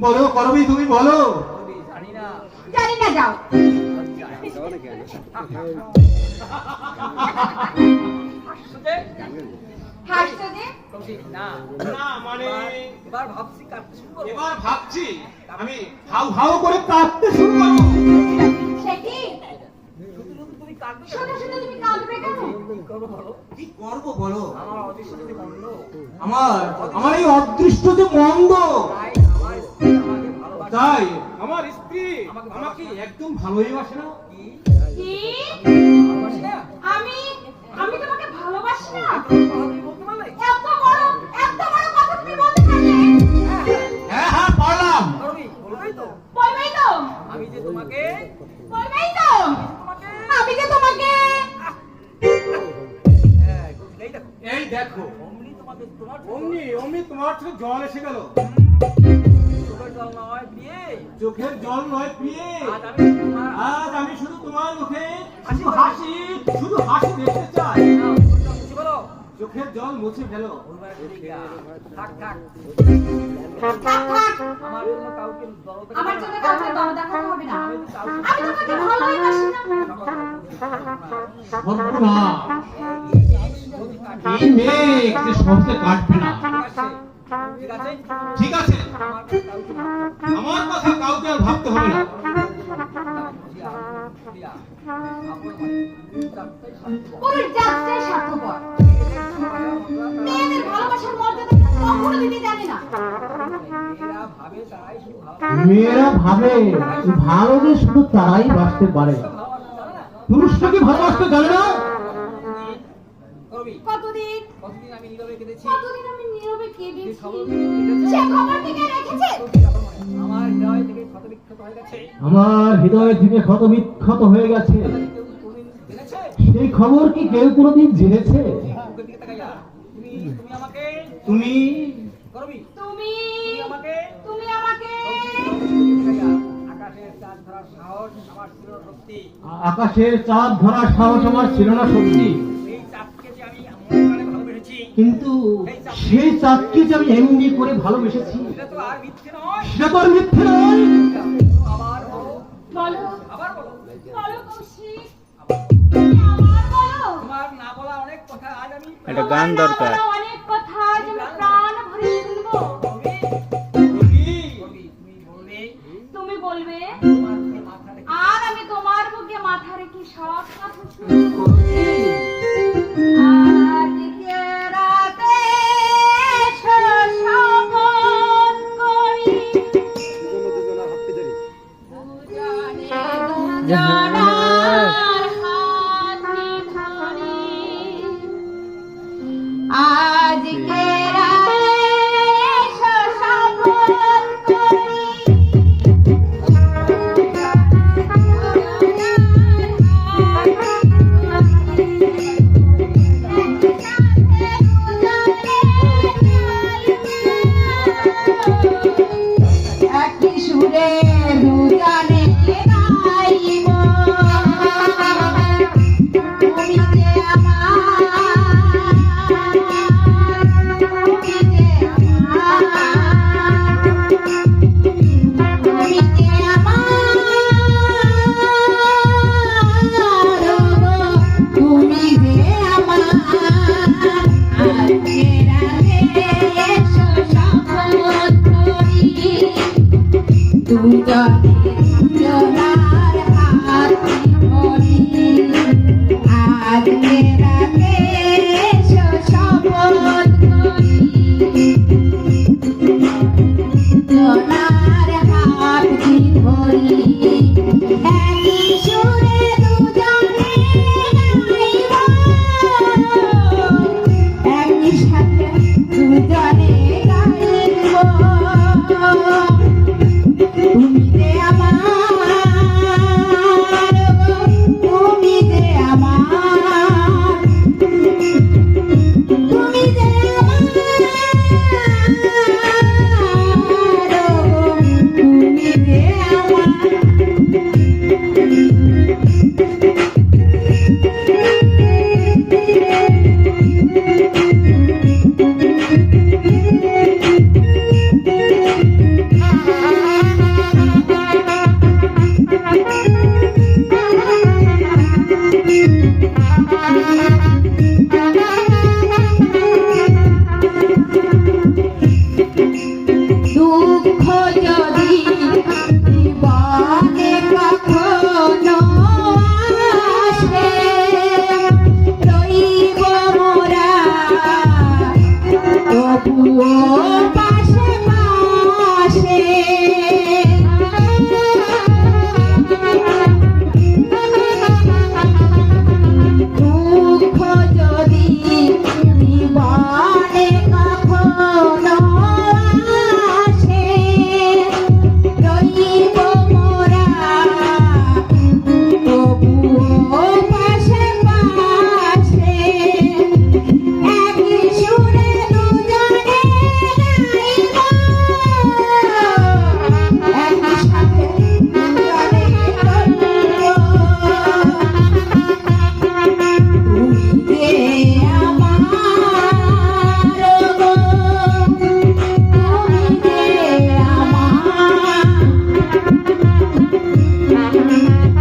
বলো করবি, তুমি বলো। জানি না যাও। হাসছো যে? না না মানে এবার ভাবছি কাটতে শুরু করব। এবার ভাবছি আমি হাউ হাউ করে কাঁদতে শুরু করব। সে কি? তুমি কাটবে শুনে শুনে তুমি কাঁদবে কেন? কি করবো বলো? কি করব বলো? আমার অদৃশ্য যদি মন্দ, আমার এই অদৃষ্ট যে মন্দ, তাই আমার স্ত্রী আমাকে তাই ভালোবাসে না। আমার স্ত্রী আমাকে একদম ভালোই বাসে না। কি? কি? ভালোবাসে না? আমি তোমাকে ভালোবাসি না? তুমি বলতে পারলে? এত বড় কথা তুমি বলতে পারলে? হ্যাঁ হ্যাঁ পারলাম। করবি, বলবেই তো? বলবেই তো? আমি যে তোমাকে বলবেই তো? তোমাকে আমি যে তোমাকে হ্যাঁ, এই দেখো এই দেখো অমনি তোমাকে তোমার অমনি অমনি তোমার চোখে জল এসে গেল। চোখের জল নয় দিয়ে চোখের জল নয় পিয়ে আজ আমি তোমার আজ আমি শুধু তোমার মুখে শুধু হাসি দেখতে চাই। কিছু বলো চোখের জল মুছে ফেলো। বলবার ঠিক না। থাক থাক থাক থাক। আমার জন্য কাউকে দরদ আমার জন্য কাউকে দরদ দেখাতে হবে না। আমি তো কাউকে আমি তোমাকে ভালোই বাসি না। সর্বনাশ, এই মেঘ যে সহজে কাটবে না। ঠিক আছে ঠিক আছে, আমার আমার কাউকে কথা কাউকে আর ভাবতে হবে না। পুরো জাতটাই স্বার্থপর। মেয়েদের ভালোবাসার মর্যাদা কখনো দিতে জানে না। মেয়েরা ভাবে ভালো যে শুধু তারাই বাঁচতে পারে, পুরুষটাকে ভালোবাসতে জানে না। কতদিন আমি নীরবে কেঁদেছি কেঁদেছি। খবর সে খবর থেকে রেখেছে। আমার হৃদয় থেকে ক্ষত বিক্ষত হয়ে গেছে আমার হৃদয় থেকে ক্ষত বিক্ষত হয়ে গেছে। কেউ কোনদিন জেনেছে সেই খবর কি কেউ কোনোদিন জেনেছে? মুখের দিকে তাকাইয়া তুমি তুমি আমাকে তুমি করবি তুমি তুমি আমাকে তাকাইয়া আকাশের চাঁদ ধরার সাহস আমার ছিল সত্যি আকাশের চাঁদ ধরার সাহস আমার ছিল না সত্যি, এই চাঁদকে যে আমি মনে প্রাণে ভালোবেসেছি কিন্তু সেই চাঁদকে যে আমি এমনি করে ভালোবেসেছি সেটা তো আর মিথ্যে নয় সেটা তো আর মিথ্যে নয়। আবার বলো বলো আবার বলো বলো কৌশিক, তুমি আবার বলো। তোমার না বলা অনেক কথা আজ আমি একটা গান তোমার দরকার। না বলা অনেক কথা যে আমি প্রাণ ভরে শুনবো। বলবি বলবি? বলবি তুমি বলবে তুমি বলবে তোমার মুখে মাথা রেখে আর আমি তোমার বুকে মাথা রেখে সব কথা শুনবো। আজকে রাতে শপথ করি দুজনার হাতে ধরি। আজকে রাতে শপথ করি একই সুরে দুজনে গাইব, তুমি যে আমার, তুমি যে আমার, তুমি যে আমার, তুমি যে আমার। আজকে রাতে এসো শপথ করি দুজনার হাতে ধরি। আজকে রাতে এসো শপথ করি দুজনার হাতে ধরি। একই সুরে দুজনে গাইব, একই সাথে দুজনে গাইব, তুমি যে যদি জীবনে কখনো আসে রইব মোরা তবুও পাশে পাশে দুঃখ যদি জীবনে কখনো আসে রইব মোরা তবুও পাশে পাশে একই সুরে দুজনে গাইব একই সাথে দুজনে বলব তুমি যে আমার গো, তুমি যে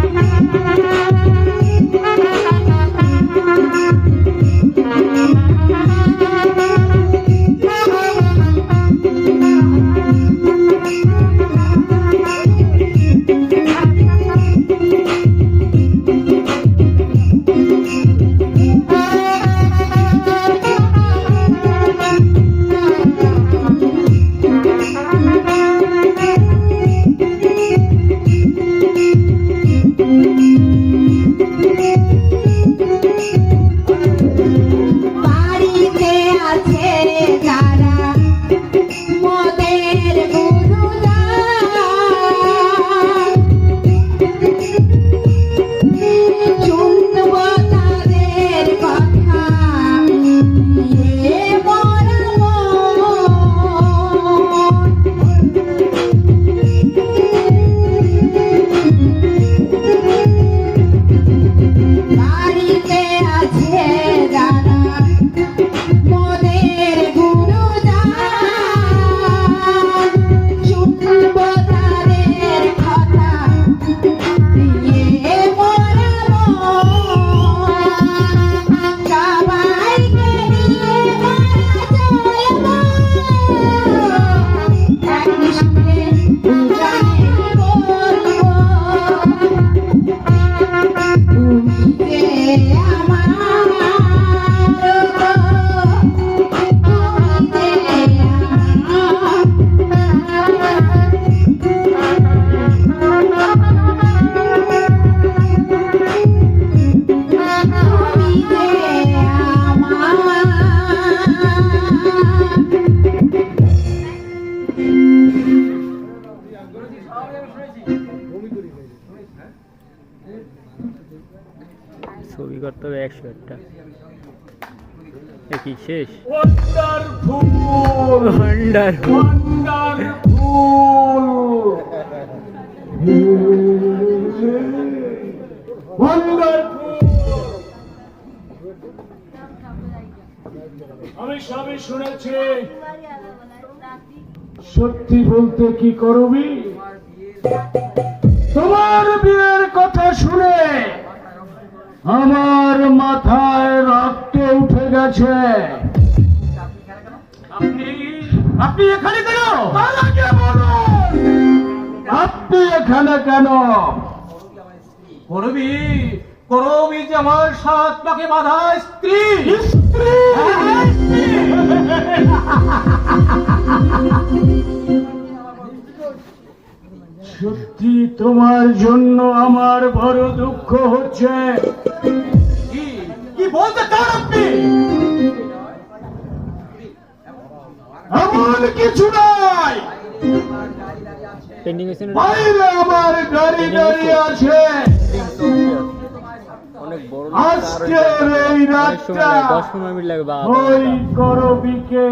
বাড়িতে আছে যারা মোদের গুরুজন শুনব তাদের কথা দিয়ে মোরা বাড়িতে আছে যারা মোদের গুরুজন শুনব তাদের কথা দিয়ে মোরা সবাইকে নিয়ে মোরা চলব একই সুরে দুজনে বলব তুমি যে আমার গো, তুমি যে তুমি যে আমার ছবি করতে হবে 100 একটা কি শেষ ওয়ান্ডারফুল ওয়ান্ডারফুল আমি সবই শুনেছি। সত্যি বলতে কি করবি? তোমার বিয়ের কথা শুনে আমার মাথায় রক্ত উঠে গেছে। আপনি এখানে কেন? তার আগে বলুন, আপনি এখানে কেন? করবি করবি যে আমার 7 পাকে বাঁধা স্ত্রী। স্ত্রী সত্যি তোমার জন্য আমার বড় দুঃখ হচ্ছে। কি বলতে চান আপনি? এমন কিছু নাই, পেন্ডিং হয়েছে না? বাইরে আমার গাড়ি দাঁড়িয়ে আছে। অনেক বড় আজকের এই অনেক সময় রাতটা লাগে, 10-15 মিনিট লাগে বা ওই করবিকে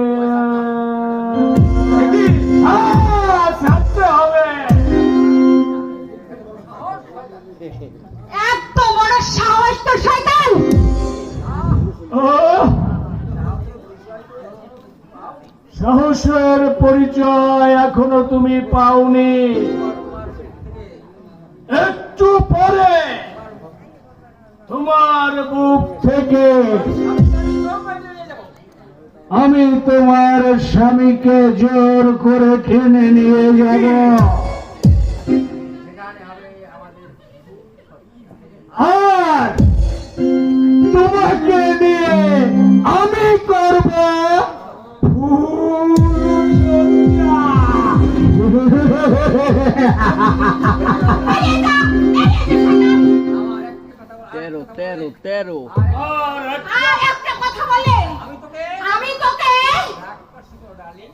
ছাড়তে হবে। এত বড় সাহস তো শয়তান! ও সাহসের পরিচয় এখনো তুমি পাওনি। একটু পরে তোমার বুক থেকে আমি তোমার স্বামীকে জোর করে টেনে নিয়ে যাব, সেখানে হবে আমাদের আর তোমাকে দিয়ে আমি করব আমার একটা কথা বলা 13 আর একটা কথা বলে আমি তোকে রাগ করছি তো ডার্লিং,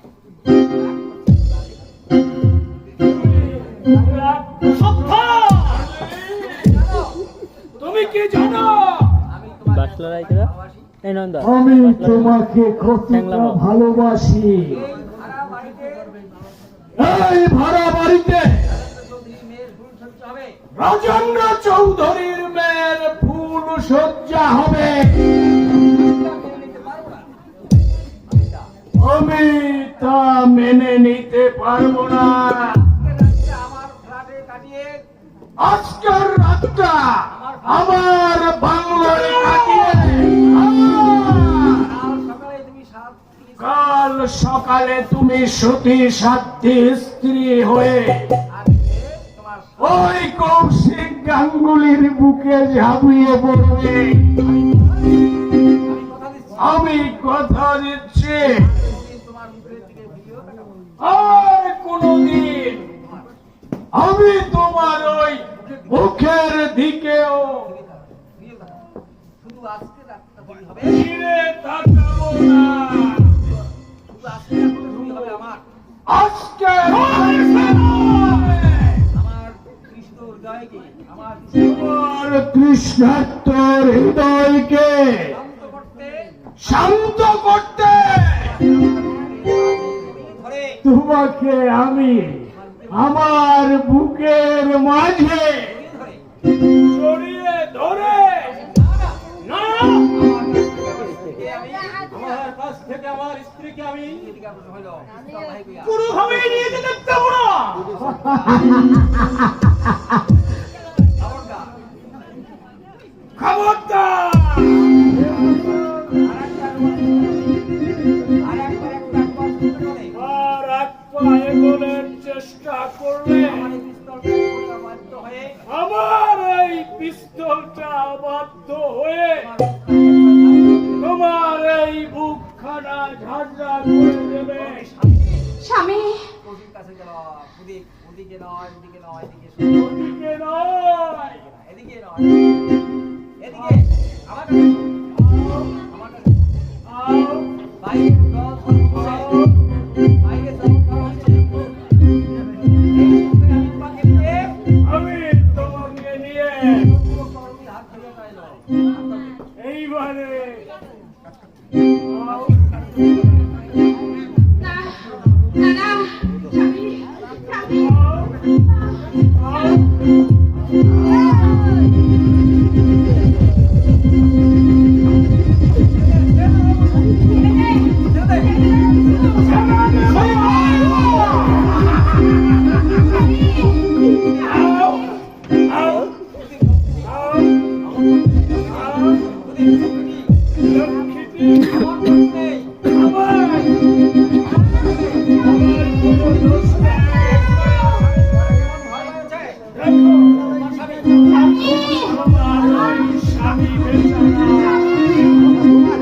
তুমি কি জানো আমি তোমার বাসলা রাইতরা এই নন্দা আমি তোমাকে কতটা ভালোবাসি। সারা বাড়িতে এই ভাড়া বাড়িতে চৌধুরী মেয়ের ভুল সহ্য হবে, রাজেন্দ্র চৌধুরীর মেয়ের ফুল সজ্জা হবে, আমি তা মেনে নিতে পারবো না। আমি তা মেনে নিতে পারবো না। আজকে রাতটা আমার ফ্ল্যাটে কাটিয়ে আজকের রাতটা আমার বাংলায় কাটিয়ে কাল সকালে তুমি কাল সকালে তুমি সতী সাধ্যী স্ত্রী হয়ে আজকে তোমার ওই কৌশিক গাঙ্গুলির বুকে ঝাঁপিয়ে পড়বে। আমি কথা দিচ্ছি আমি কথা দিচ্ছি কোনদিন তোমার মুখের দিকে ভিডিও দেখাবো না। আর কোনদিন আমি তোমার ওই মুখের দিকেও ভিডিও দেখাবো। শুধু আজকে রাতটা দেরি হবে, ফিরে তাকাবো না। শুধু আজকে রাতটা দেরি হবে আমার আজকে আমার কৃষ্ণ হৃদয়কে আমার তোমার তৃষ্ণার্তর হৃদয়কে শান্ত করতে শান্ত করতে ধরে তোমাকে আমি আমার বুকের মাঝে ধরে জড়িয়ে ধরে না আমার কাছ থেকে আমার স্ত্রীকে আমি এদিকে আপনার হইল ভাই কইয়া কোনোভাবে নিয়ে যেতে দেবো না। খবরদার খবরদার আরেকবার একটা কথা বলে আর এক পায়ে গোলের চেষ্টা করলে আমার এই পিস্তলটা বাধ্য হয়ে আমার এই পিস্তলটা বাধ্য হয়ে তোমার এই বুকখানা ঝাঁঝরা করে দেবে। স্বামী কৌশিক কাছে গেল ওদিকে নয় এদিকে ওদিকে নয় এদিকে নয় এদিকে আমার কাছে আমার কাছে আও, বাইরে দল হচ্ছে বাইরে দল হচ্ছে আমি তোমাকে নিয়ে আমি তোমাকে নিয়ে হাত ধরে পাইল এইবারে আও, না না না স্বামী স্বামী আও, আও, আও, আও, লক্ষ্মীটি আমার কোনো দোষ নেই। দেখো, আমার ওই স্বামী বেচারা,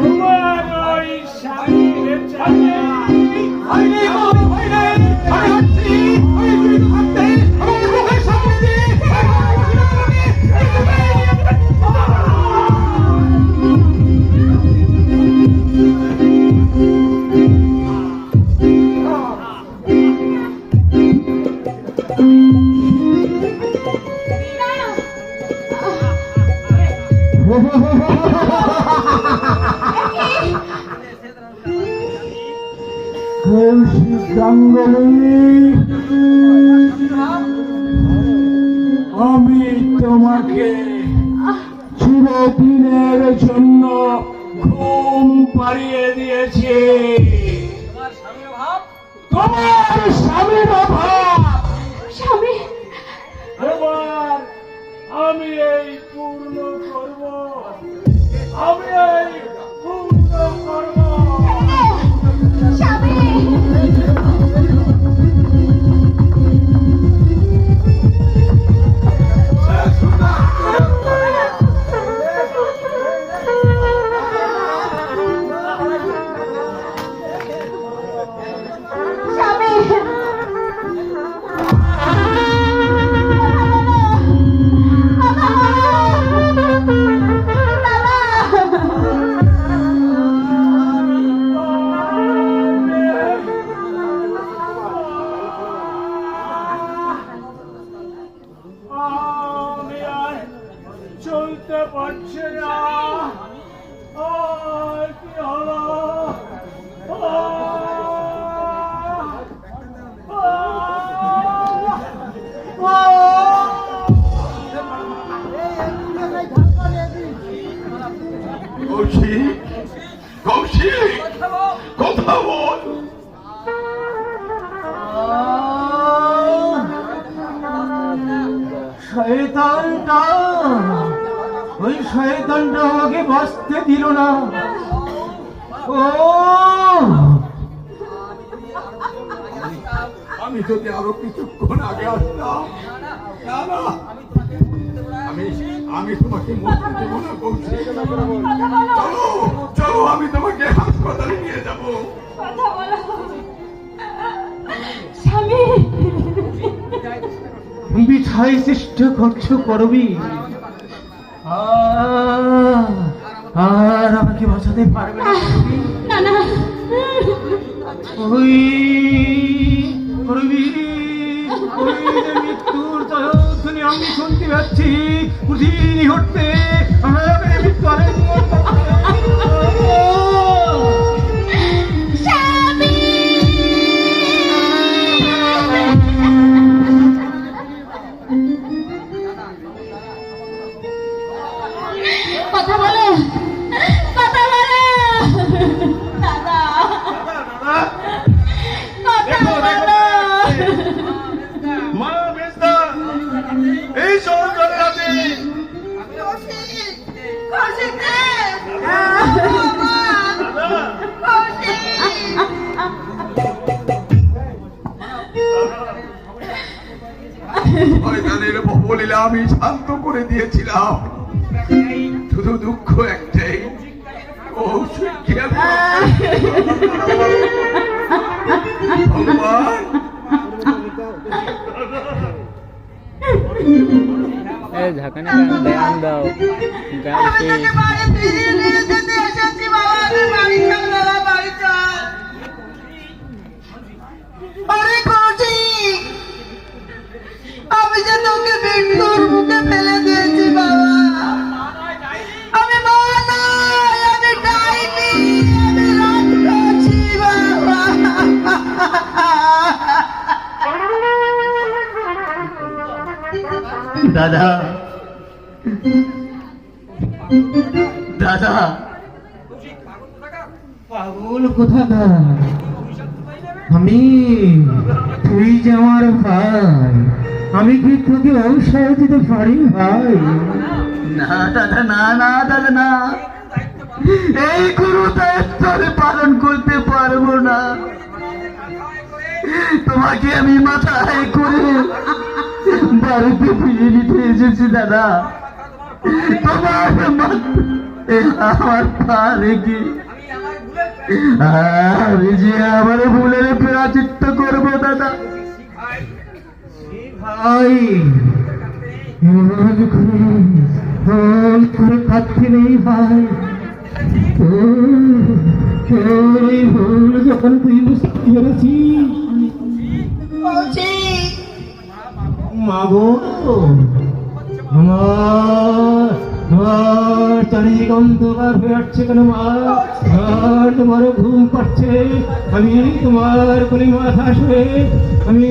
তোমার ওই স্বামী বেচারা, কৌশিক গাঙ্গুলি, আমি তোমাকে চিরদিনের জন্য ঘুম পাড়িয়ে দিয়েছি। তোমার স্বামীর ভাব তোমার স্বামীর অভাব স্বামী এবার আমি এই পূর্ণ করব, আমি এই পূর্ণ করব। পারছে না। আর কি হলো? কৌশিক, কৌশিক, কথা বল। শয়তানটা, ওই শয়তানটা আমাকে বাঁচতে দিল না। ও আমি যদি আরো কিছুক্ষণ আগে আসতাম, না না, আমি তোমাকে মরতে দেব না কৌশিক। চলো চলো, আমি তোমাকে হাসপাতালে নিয়ে যাব। কথা বলো স্বামী। বিছাই চেষ্টা করছো করবি, আর আমাকে বাঁচাতে পারবে না করবি। না না, ওই করবি, ওই যে মৃত্যুর জয়ধ্বনি আমি শুনতে পাচ্ছি প্রতিদিনই হচ্ছে। আমাকে মৃত্যু আরে কথা বলো, কথা বলো দাদা, কথা বলো। মা বেস্তা, এই শহর চলে যাবে। শয়তানের বলিলা আমি শান্ত করে দিয়েছিলাম, শুধু দুঃখ একটাই, কৌশিককে আমি ভগবান। এই ঝাঁকানি গান দাও, গান শেষ। আমি যে তোকে মৃত্যুর মুখে ফেলে দিয়েছি বাবা। আমি মা নয়, আমি ডাইনি, আমি রাক্ষসী বাবা। দাদা, দাদা, পাগল কোথাকার, আমি, তুই যে আমার ভাই, আমি কি তোকে অবসর দিতে পারি ভাই? না দাদা, না না দাদা, না, এই গুরু দায়িত্ব আমি পালন করতে পারবো না। তোমাকে আমি মাথায় করে বাড়িতে ফিরিয়ে নিতে এসেছি দাদা। তোমার আমার পা রেখে আমি যে আমার ভুলের প্রাচিত্য করবো দাদা। ভাই এমন করে কাঁদতে নেই ভাই, এই ভুল যখন তুই বুঝতে পেরেছিস, মাগো আমার চারিদিকে অন্ধকার হয়ে আসছে কেন মা? আর তোমার ঘুম পাচ্ছে, আমি তোমার কোলে মাথা শুয়ে আমি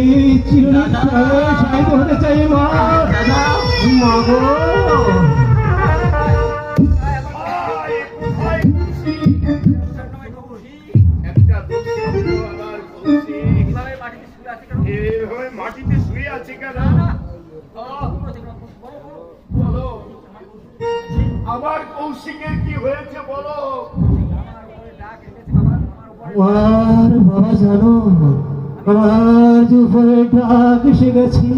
চিরনিদ্রায় শায়িত হতে চাই মা। মাগো একটা এভাবে মাটিতে শুয়ে আছে কেন? বলো, আমার কৌশিকের কি হয়েছে বলো। আর বাবা জানো, আমার যে উপরে ডাক এসে গেছে,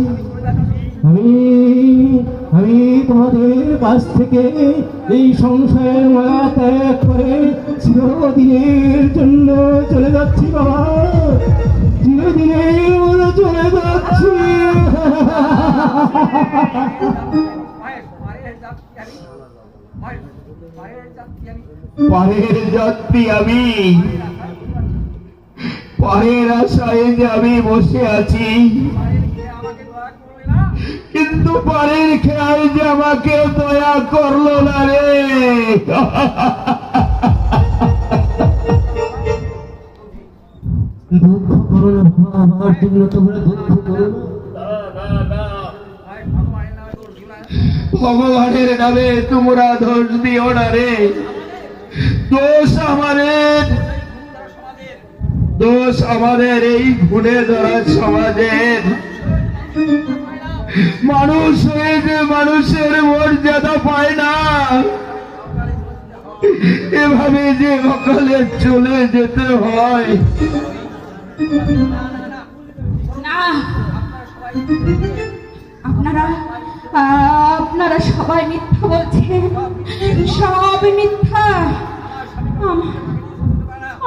আমি তোমাদের কাছ থেকে এই সংসারের মায়া ত্যাগ করে চিরদিনের জন্য চলে যাচ্ছি বাবা, চিরদিনের মতো চলে যাচ্ছি। পরের যাত্রী আমি, পরের আশায় যে আমি বসে আছি, কিন্তু পরের খেয়াল যে আমাকে দয়া করলো না রে। দুঃখ করো না, আমার জন্য তোমরা দুঃখ করো না। ভগবানের নামে তোমরা দোষ দিও না রে। দোষ আমাদের এই ঘুরে ধরা সমাজের। মানুষ হয়ে যে মানুষের মর্যাদা পায় না, এভাবে যে অকালে চলে যেতে হয়। না, আপনারা সবাই মিথ্যা বলছেন, সব মিথ্যা।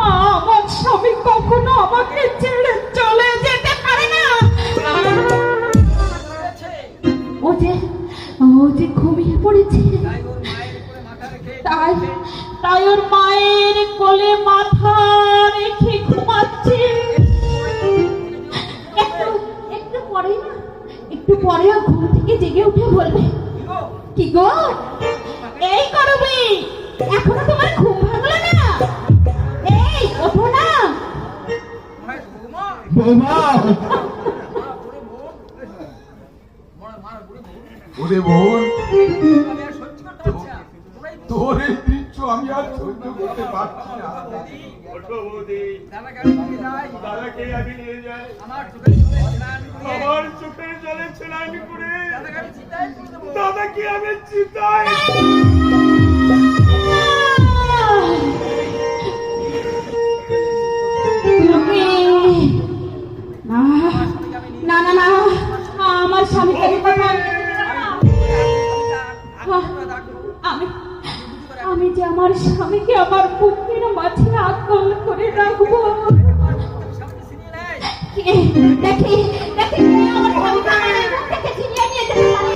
আমার স্বামী কখনো আমাকে ছেড়ে চলে যেতে পারে না। ও যে ঘুমিয়ে পড়েছে, তাই ওর মায়ের কোলে মাথা রেখে ঘুমাচ্ছে। একটু পরে ঘুম থেকে জেগে উঠে বলবে, কি গো এই করবি, এখনো তোমার ঘুম ভাঙলো না? এই ওঠো না বৌমা। ওরে বোন, তোর এই দৃশ্য আমি আর সহ্য করতে পারছি না। দাদাকে আমি নিয়ে যাই, আমার চোখের জলে স্নান করে দাদাকে আমি চিতাই। না না না, আমার স্বামীকে আমি যে আমার স্বামীকে আমার বুকের মাঝে আকল করে রাখবো। দেখি দেখি আমার স্বামীকে বুক থেকে ছিনিয়ে নিয়ে যেতে পারে।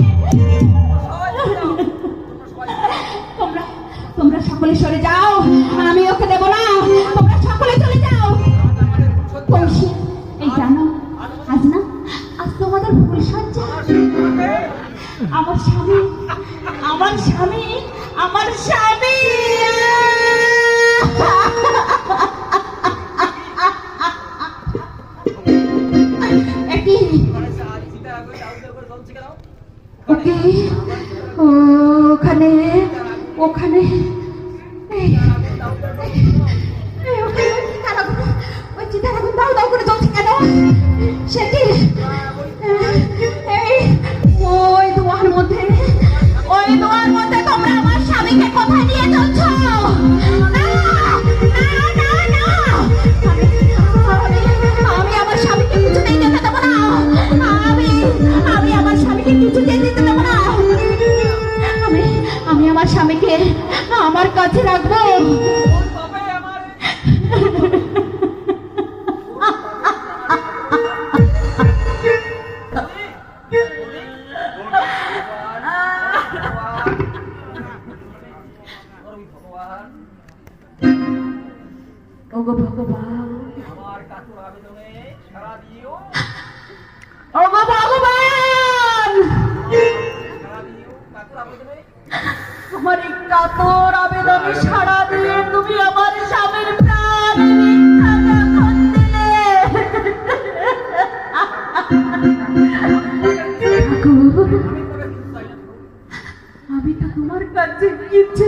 তোমরা সকলে সরে যাও, আমি ওকে দেবো না। তোমরা সকলে চলে যাও। এই জানো, আজ তোমাদের ভুল সজ্জা। আমার স্বামী ওখানে ওই চিতার আগুন দাও দাও করে জ্বলছে কেন? সেটি ওই দোয়ার মধ্যে তোমরা আমার স্বামীকে কোথায় নিয়ে যাচ্ছ? আমি আমার স্বামীকে কিছুতেই যেতে দেবো না। আমি আমার স্বামীকে কিছুতেই যেতে দেবো না। আমি আমার স্বামীকে আমার কাছে রাখবো। ওগো ভগবান, ওগো ভগবান, আমার এই কাতর আবেদনে সাড়া দিয়ে তুমি আমার স্বামীর প্রাণ ভিক্ষা যখন দিলে, আমি তো তোমার কাছে কিছু